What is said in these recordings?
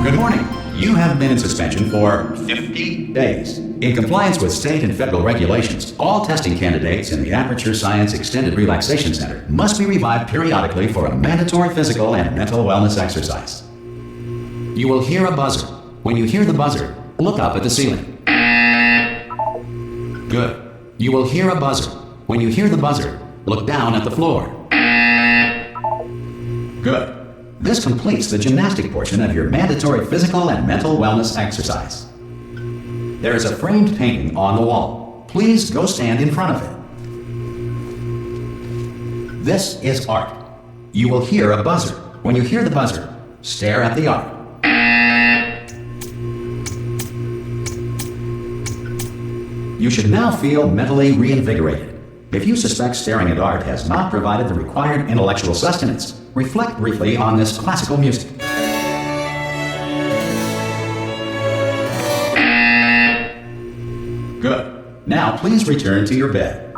Good morning. You have been in suspension for 50 days. In compliance with state and federal regulations, all testing candidates in the Aperture Science Extended Relaxation Center must be revived periodically for a mandatory physical and mental wellness exercise. You will hear a buzzer. When you hear the buzzer, look up at the ceiling. Good. You will hear a buzzer. When you hear the buzzer, look down at the floor. Good. This completes the gymnastic portion of your mandatory physical and mental wellness exercise. There is a framed painting on the wall. Please go stand in front of it. This is art. You will hear a buzzer. When you hear the buzzer, stare at the art. You should now feel mentally reinvigorated. If you suspect staring at art has not provided the required intellectual sustenance, reflect briefly on this classical music. Good. Now please return to your bed.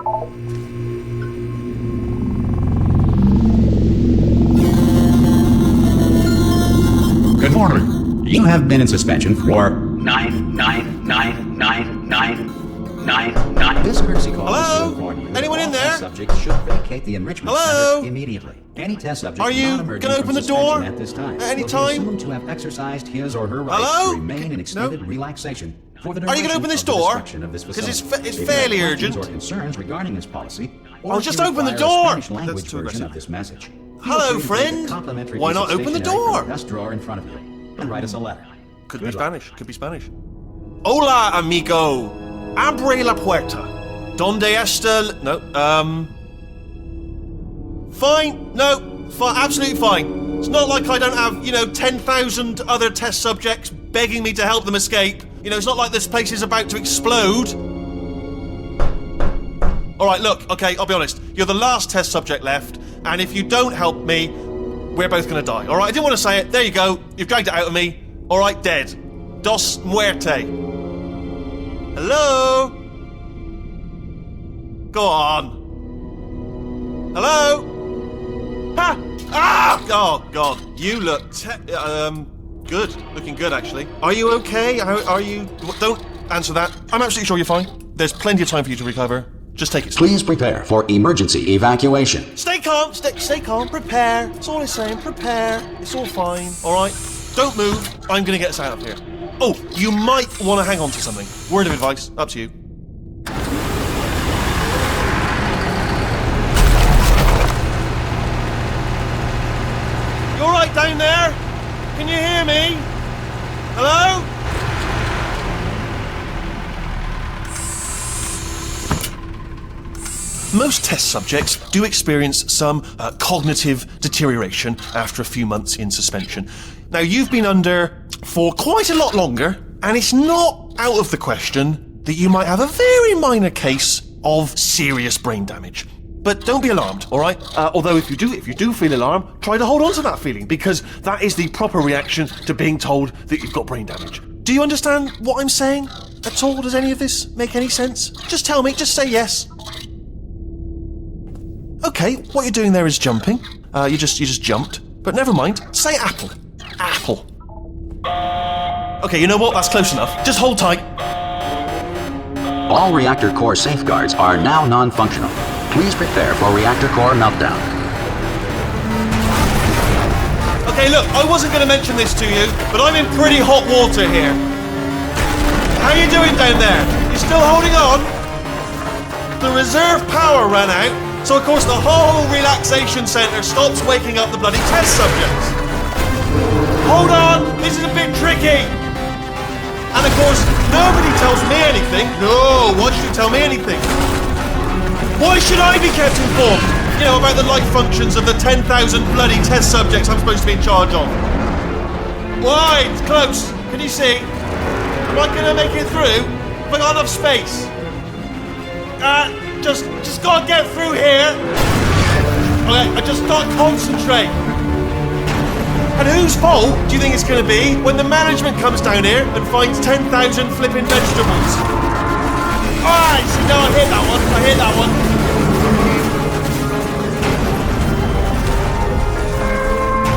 Good morning. You have been in suspension for 9999999. This courtesy call is to inform you. Anyone in there? Subjects should vacate the enrichment Hello? center immediately. Any test subject Are you gonna open the door at this time at any will be time? assumed to have exercised his or her right Hello? to remain in extended relaxation for the Are you duration gonna open this of the door? destruction of this 'Cause facility. it's If you fairly have questions urgent. Or concerns regarding this policy, or Oh, if just you open the require a door. Spanish language That's too version aggressive. of this message. Hello, feel free to friend. take a complimentary Why piece not of open the stationery door? from the desk drawer in front of you and write us a letter. Could be Good luck. Spanish. Could be Spanish. Hola, amigo. Abre la puerta. Donde está? No. Fine. No. Fine. Absolutely fine. It's not like I don't have, 10,000 other test subjects begging me to help them escape. It's not like this place is about to explode. All right, look. Okay, I'll be honest. You're the last test subject left, and if you don't help me, we're both gonna die. All right. I didn't want to say it. There you go. You've dragged it out of me. All right, dead. Dos muerte. Hello? Go on. Hello? Ha! Ah! Oh, God. You look good. Looking good, actually. Are you okay? Are you... Don't answer that. I'm absolutely sure you're fine. There's plenty of time for you to recover. Just take it slow. Please prepare for emergency evacuation. Stay calm. Stay calm. Prepare. That's all I'm saying. Prepare. It's all fine. All right? Don't move. I'm going to get us out of here. Oh, you might want to hang on to something. Word of advice. Up to you. You all right down there? Can you hear me? Hello? Most test subjects do experience some cognitive deterioration after a few months in suspension. Now, you've been under for quite a lot longer, and it's not out of the question that you might have a very minor case of serious brain damage. But don't be alarmed, all right? Although if you do feel alarmed, try to hold on to that feeling, because that is the proper reaction to being told that you've got brain damage. Do you understand what I'm saying at all? Does any of this make any sense? Just tell me, just say yes. Okay, what you're doing there is jumping. You just jumped. But never mind. Say apple. Apple. Okay, you know what? That's close enough. Just hold tight. All reactor core safeguards are now non-functional. Please prepare for reactor core meltdown. Okay, look, I wasn't going to mention this to you, but I'm in pretty hot water here. How you doing down there? You still holding on? The reserve power ran out, so of course the whole relaxation centre stops waking up the bloody test subjects. Hold on, this is a bit tricky. And of course, nobody tells me anything. No, why should you tell me anything? Why should I be kept informed? About the life functions of the 10,000 bloody test subjects I'm supposed to be in charge of. Why? It's close. Can you see? Am I gonna make it through? Have I got enough space? Just gotta get through here. Okay, I just gotta concentrate. And whose fault do you think it's going to be when the management comes down here and finds 10,000 flipping vegetables? Alright, no, I hit that one.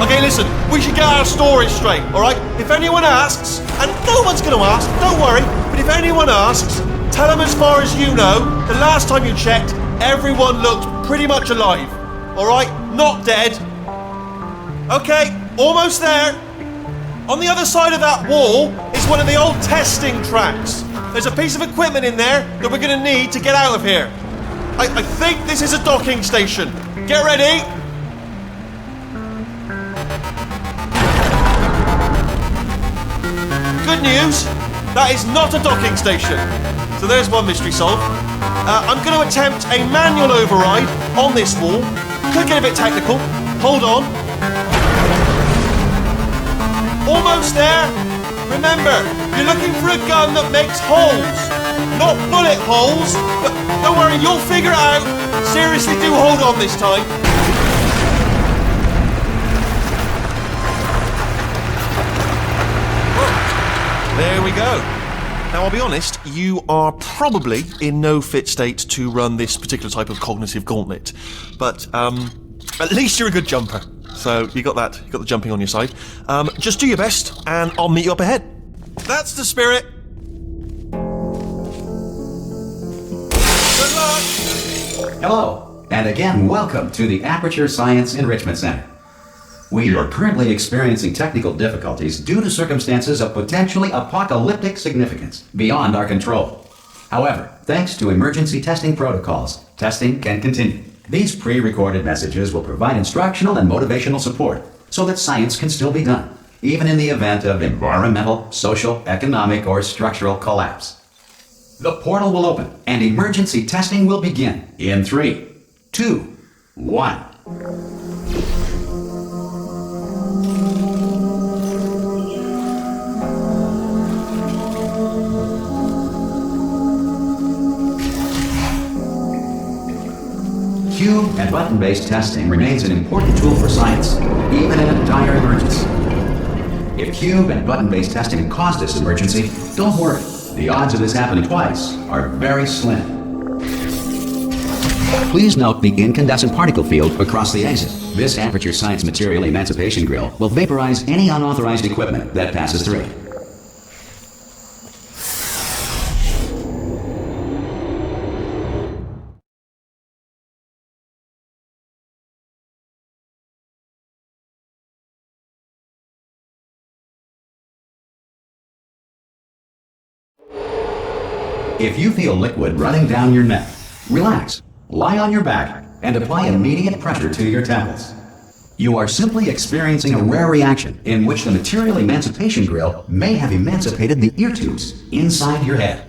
Okay, listen, we should get our story straight, alright? If anyone asks, and no one's gonna ask, don't worry, but if anyone asks, tell them as far as you know, the last time you checked, everyone looked pretty much alive. Alright? Not dead. Okay, almost there. On the other side of that wall is one of the old testing tracks. There's a piece of equipment in there that we're gonna need to get out of here. I think this is a docking station. Get ready. Good news, that is not a docking station. So there's one mystery solved. I'm going to attempt a manual override on this wall. Could get a bit technical. Hold on. Almost there. Remember, you're looking for a gun that makes holes. Not bullet holes, but don't worry, you'll figure it out. Seriously, do hold on this time. There we go. Now, I'll be honest, you are probably in no fit state to run this particular type of cognitive gauntlet. But, at least you're a good jumper. So, you got that. You got the jumping on your side. Just do your best, and I'll meet you up ahead. That's the spirit. Good luck. Hello, and again, welcome to the Aperture Science Enrichment Center. We are currently experiencing technical difficulties due to circumstances of potentially apocalyptic significance beyond our control. However, thanks to emergency testing protocols, testing can continue. These pre-recorded messages will provide instructional and motivational support so that science can still be done, even in the event of environmental, social, economic, or structural collapse. The portal will open and emergency testing will begin in 3, 2, 1. Cube and button-based testing remains an important tool for science, even in a dire emergency. If cube and button-based testing caused this emergency, don't worry. The odds of this happening twice are very slim. Please note the incandescent particle field across the exit. This Aperture Science Material Emancipation Grill will vaporize any unauthorized equipment that passes through it. If you feel liquid running down your neck, relax, lie on your back, and apply immediate pressure to your temples. You are simply experiencing a rare reaction in which the Material Emancipation Grill may have emancipated the ear tubes inside your head.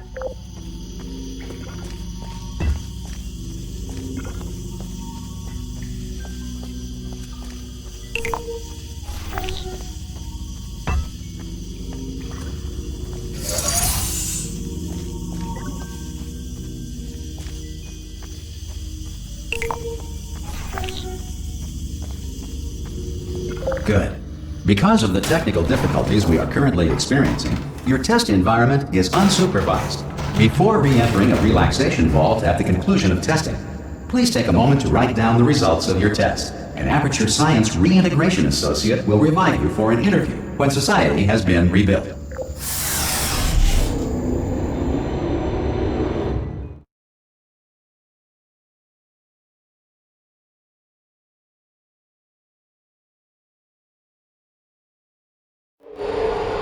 Good. Because of the technical difficulties we are currently experiencing, your test environment is unsupervised. Before re-entering a relaxation vault at the conclusion of testing, please take a moment to write down the results of your test. An Aperture Science Reintegration Associate will revive you for an interview when society has been rebuilt.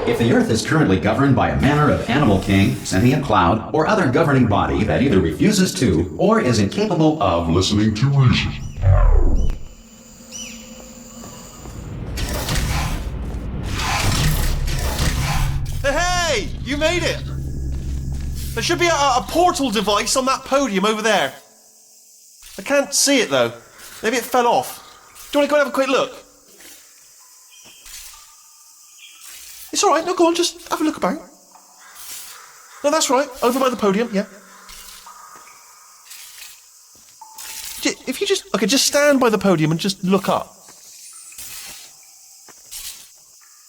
If the Earth is currently governed by a manner of animal king, sentient cloud, or other governing body that either refuses to or is incapable of listening to reason. Hey! You made it! There should be a portal device on that podium over there. I can't see it though. Maybe it fell off. Do you want to go and have a quick look? It's alright, no, go on, just have a look about. No, that's right, over by the podium, yeah. If you just stand by the podium and just look up.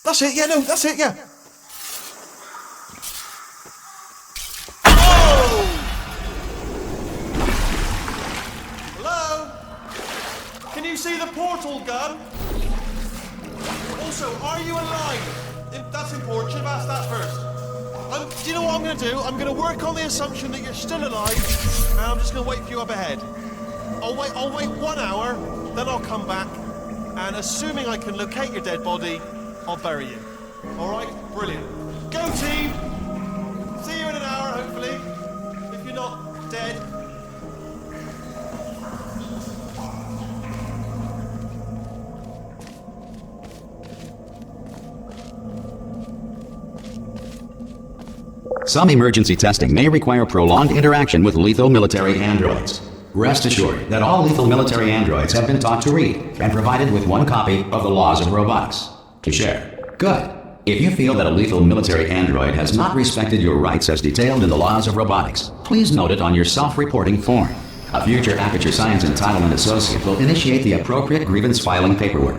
That's it, yeah, no, that's it, yeah. Oh! Hello? Can you see the portal gun? Also, are you alive? That's important. Should have asked that first. Do you know what I'm going to do? I'm going to work on the assumption that you're still alive, and I'm just going to wait for you up ahead. I'll wait 1 hour, then I'll come back, and assuming I can locate your dead body, I'll bury you. All right? Brilliant. Go, team! See you in an hour, hopefully. If you're not dead. Some emergency testing may require prolonged interaction with lethal military androids. Rest assured that all lethal military androids have been taught to read and provided with 1 copy of the Laws of Robotics to share. Good. If you feel that a lethal military android has not respected your rights as detailed in the Laws of Robotics, please note it on your self-reporting form. A future Aperture Science Entitlement Associate will initiate the appropriate grievance filing paperwork.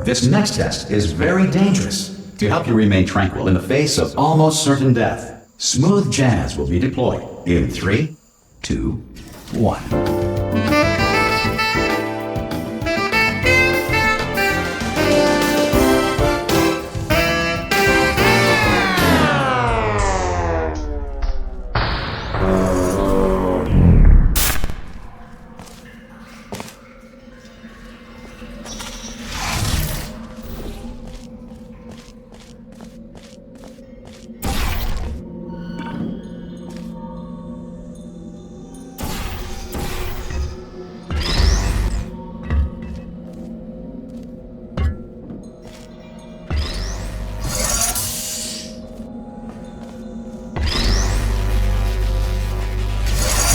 This next test is very dangerous. To help you remain tranquil in the face of almost certain death, smooth jazz will be deployed in 3, 2, 1.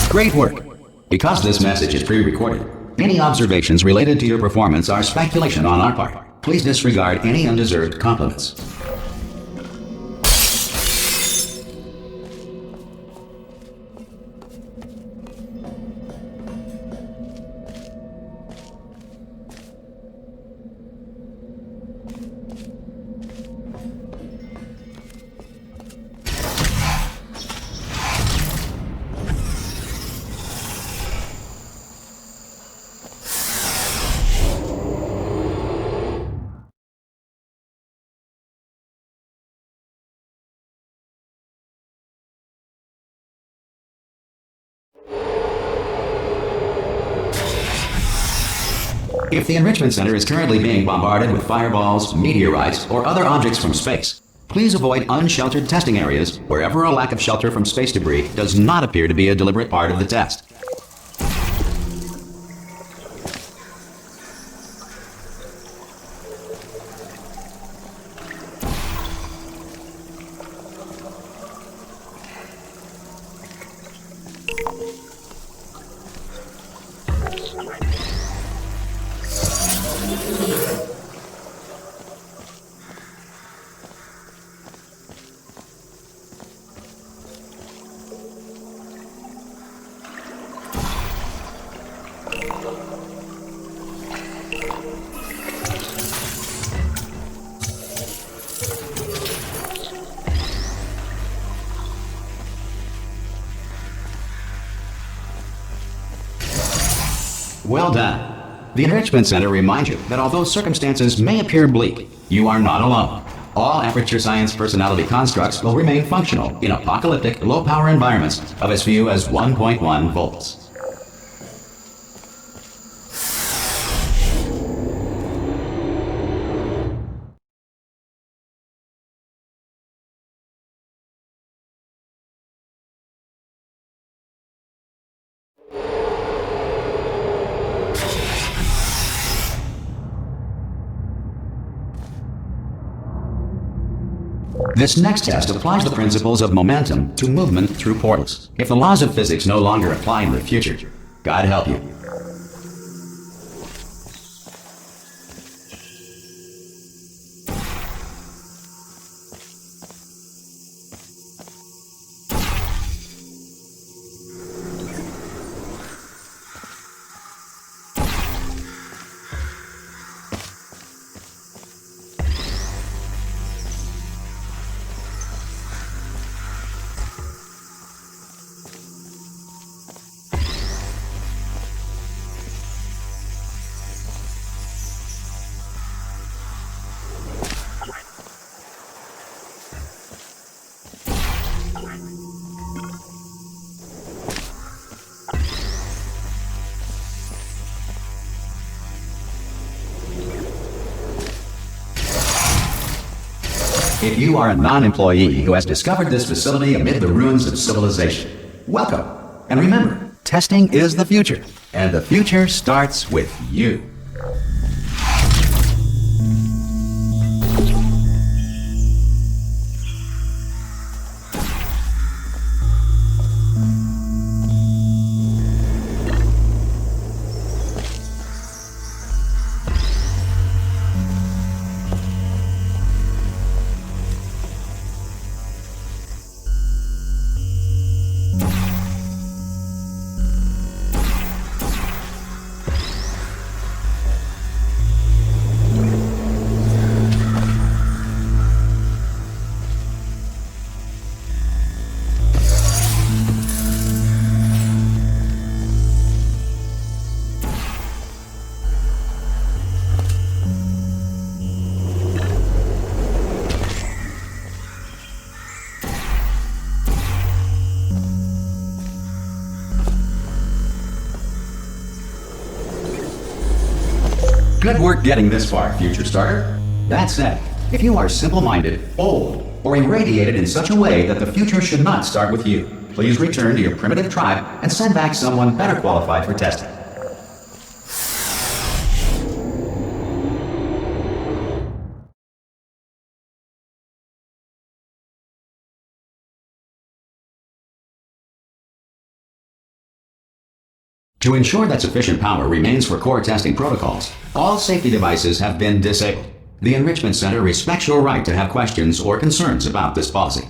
Great work! Because this message is pre-recorded, any observations related to your performance are speculation on our part. Please disregard any undeserved compliments. If the Enrichment Center is currently being bombarded with fireballs, meteorites, or other objects from space, please avoid unsheltered testing areas wherever a lack of shelter from space debris does not appear to be a deliberate part of the test. Well done. The Enrichment Center reminds you that although circumstances may appear bleak, you are not alone. All Aperture Science personality constructs will remain functional in apocalyptic, low-power environments of as few as 1.1 volts. This next test applies the principles of momentum to movement through portals. If the laws of physics no longer apply in the future, God help you. If you are a non-employee who has discovered this facility amid the ruins of civilization, welcome. And remember, testing is the future, and the future starts with you. Good work getting this far, future starter. That said, if you are simple-minded, old, or irradiated in such a way that the future should not start with you, please return to your primitive tribe and send back someone better qualified for testing. To ensure that sufficient power remains for core testing protocols, all safety devices have been disabled. The Enrichment Center respects your right to have questions or concerns about this policy.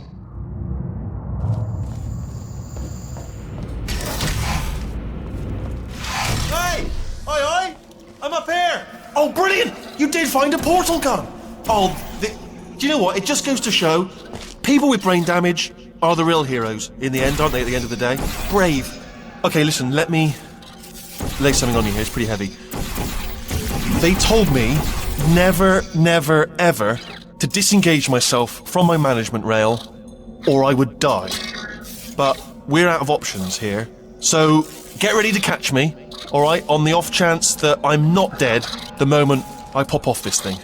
Hey! Oi! I'm up here! Oh, brilliant! You did find a portal gun! Oh, do you know what? It just goes to show, people with brain damage are the real heroes in the end, aren't they, at the end of the day? Brave. Okay, listen, let me lay something on you here. It's pretty heavy. They told me never, ever to disengage myself from my management rail or I would die. But we're out of options here. So get ready to catch me, all right, on the off chance that I'm not dead the moment I pop off this thing.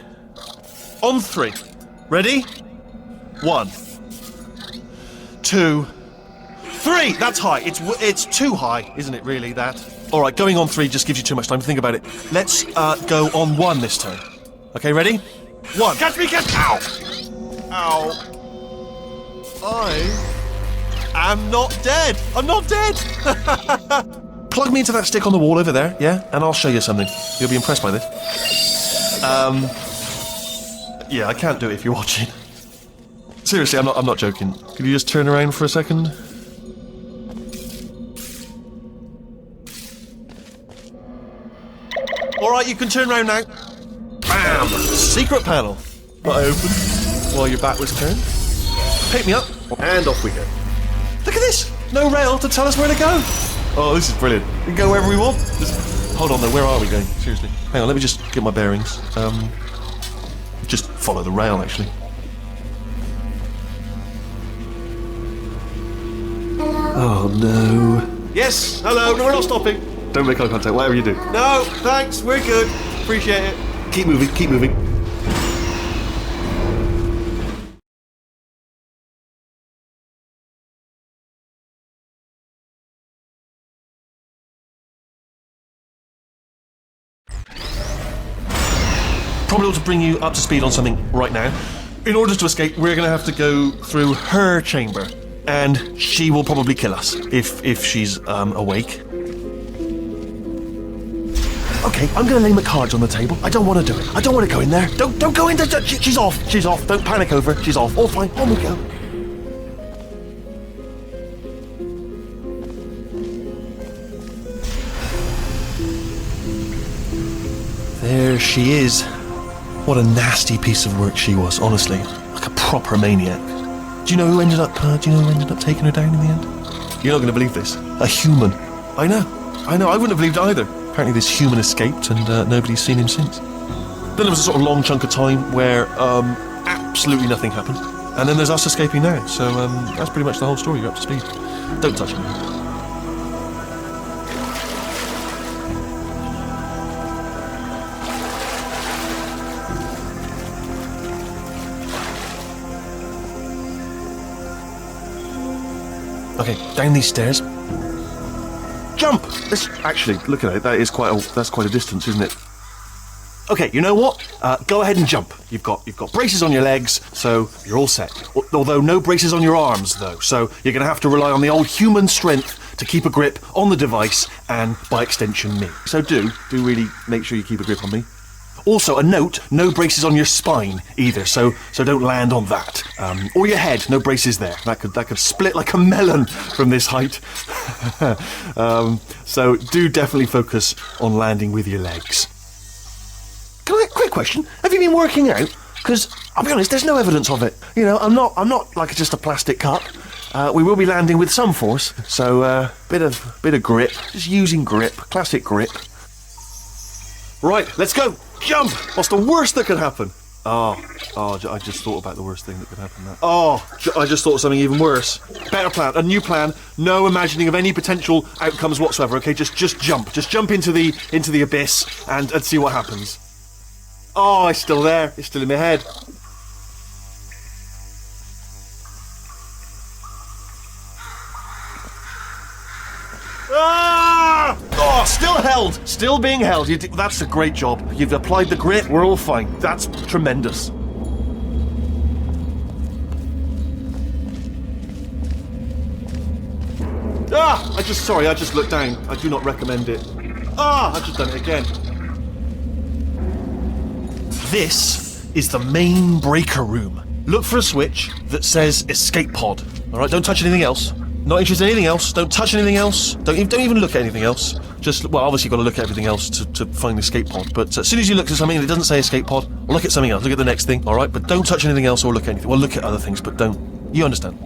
On 3. Ready? 1, 2, 3! That's high. It's too high, isn't it, really, that? All right, going on 3 just gives you too much time to think about it. Let's go on 1 this time. Okay, ready? 1. Catch me, catch... Ow! Ow. I am not dead. I'm not dead. Plug me into that stick on the wall over there, yeah? And I'll show you something. You'll be impressed by this. Yeah, I can't do it if you're watching. Seriously, I'm not joking. Could you just turn around for a second? Alright, you can turn around now. Bam! Secret panel. That I opened while your back was turned. Pick me up, and off we go. Look at this! No rail to tell us where to go. Oh, this is brilliant. We can go wherever we want. Hold on though, where are we going? Seriously. Hang on, let me just get my bearings. Just follow the rail, actually. Oh no. Yes, hello, no, we're not stopping. Don't make eye contact, whatever you do. No, thanks, we're good. Appreciate it. Keep moving, keep moving. Probably ought to bring you up to speed on something right now. In order to escape, we're going to have to go through her chamber. And she will probably kill us, if she's awake. Okay, I'm gonna lay my cards on the table. I don't want to do it. I don't want to go in there. Don't go in there. She's off. She's off. Don't panic over. She's off. All fine. On we go. There she is. What a nasty piece of work she was, honestly. Like a proper maniac. Do you know who ended up taking her down in the end? You're not going to believe this. A human. I know. I wouldn't have believed it either. Apparently this human escaped and nobody's seen him since. Then there was a sort of long chunk of time where absolutely nothing happened. And then there's us escaping now. So that's pretty much the whole story. You're up to speed. Don't touch me. Okay, down these stairs. Jump! Actually, look at it. That's quite a distance, isn't it? Okay, you know what? Go ahead and jump. You've got braces on your legs, so you're all set. Although no braces on your arms, though. So you're going to have to rely on the old human strength to keep a grip on the device and, by extension, me. So do really make sure you keep a grip on me. Also, a note: no braces on your spine either. So don't land on that. Or your head. No braces there. That could split like a melon from this height. So do definitely focus on landing with your legs. Quick question: have you been working out? Because I'll be honest, there's no evidence of it. You know, I'm not like just a plastic cup. We will be landing with some force, so bit of grip. Just using grip, classic grip. Right, let's go. Jump. What's the worst that could happen? Oh, I just thought about the worst thing that could happen there. I just thought of something even worse. Better plan, a new plan. No imagining of any potential outcomes whatsoever. Okay, just jump. Just jump into the abyss and see what happens. Oh, it's still there. It's still in my head. Ah! Oh, still held. Still being held. That's a great job. You've applied the grit. We're all fine. That's tremendous. I just looked down. I do not recommend it. I've just done it again. This is the main breaker room. Look for a switch that says escape pod. All right, don't touch anything else. Not interested in anything else. Don't touch anything else. Don't even look at anything else. Obviously you've got to look at everything else to find the escape pod. But as soon as you look at something and it doesn't say escape pod, look at something else. Look at the next thing, all right? But don't touch anything else or look at anything. Well, look at other things, but don't. You understand?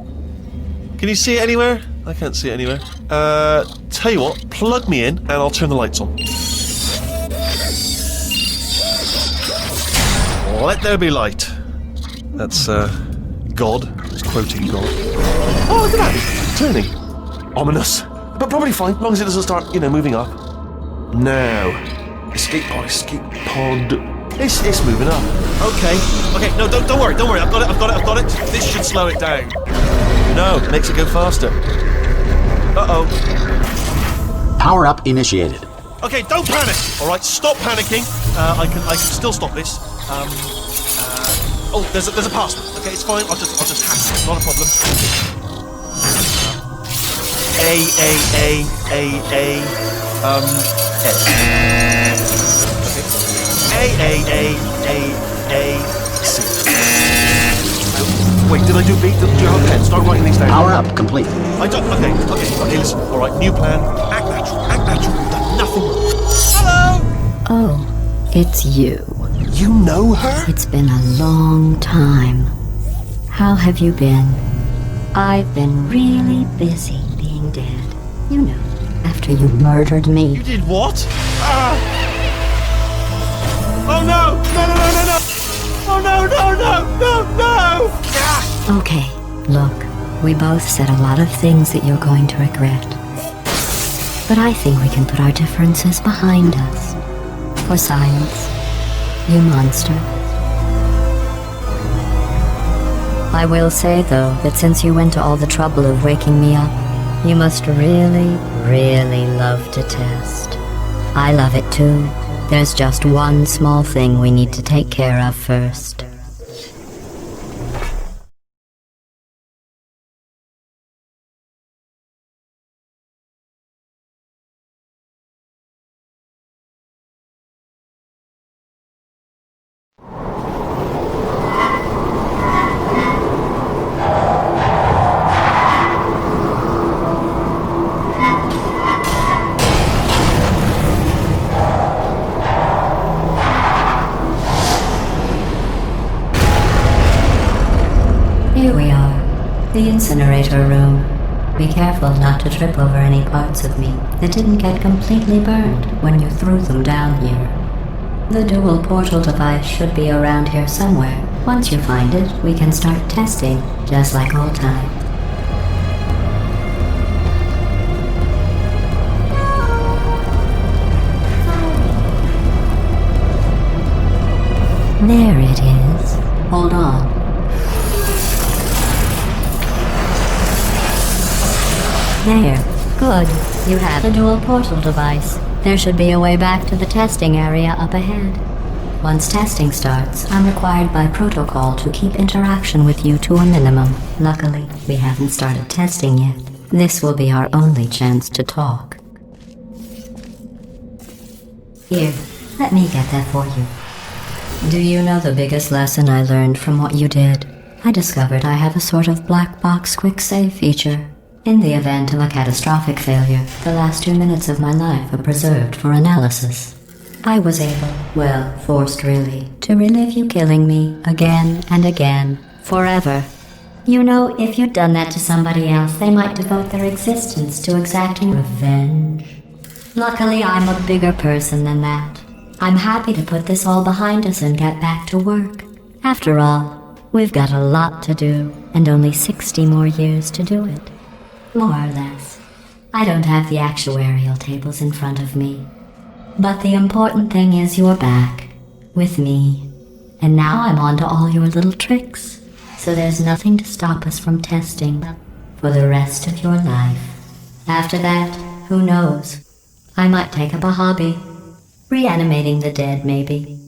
Can you see it anywhere? I can't see it anywhere. Tell you what, plug me in and I'll turn the lights on. Let there be light. That's, God. It's quoting God. Oh, look at that! It's turning. Ominous. But probably fine, as long as it doesn't start, moving up. Now. Escape pod. It's moving up. Okay, no, don't worry. I've got it. This should slow it down. No, it makes it go faster. Uh-oh. Power up initiated. Okay, don't panic! Alright, stop panicking. I can still stop this. There's a password. Okay, it's fine. I'll just hack it. Not a problem. C. Wait, did I do B? Do you have a pen? Start writing these down. Power up complete. I don't. Okay, listen. Alright, new plan. Act natural. You've done nothing wrong. Hello! Oh, it's you. You know her? It's been a long time. How have you been? I've been really busy being dead. You know, after you murdered me. You did what? Oh no! No! Oh no! Okay, look, we both said a lot of things that you're going to regret. But I think we can put our differences behind us. For science. You monster. I will say, though, that since you went to all the trouble of waking me up, you must really, really love to test. I love it too. There's just one small thing we need to take care of first. Here we are, the incinerator room. Be careful not to trip over any parts of me that didn't get completely burned when you threw them down here. The dual portal device should be around here somewhere. Once you find it, we can start testing, just like old times. There it is. Hold on. Good. You have the dual portal device. There should be a way back to the testing area up ahead. Once testing starts, I'm required by protocol to keep interaction with you to a minimum. Luckily, we haven't started testing yet. This will be our only chance to talk. Here, let me get that for you. Do you know the biggest lesson I learned from what you did? I discovered I have a sort of black box quick save feature. In the event of a catastrophic failure, the last 2 minutes of my life are preserved for analysis. I was able, well, forced really, to relive you killing me again and again, forever. You know, if you'd done that to somebody else, they might devote their existence to exacting revenge. Luckily, I'm a bigger person than that. I'm happy to put this all behind us and get back to work. After all, we've got a lot to do, and only 60 more years to do it. More or less. I don't have the actuarial tables in front of me. But the important thing is you're back, with me. And now I'm on to all your little tricks. So there's nothing to stop us from testing for the rest of your life. After that, who knows? I might take up a hobby. Reanimating the dead, maybe.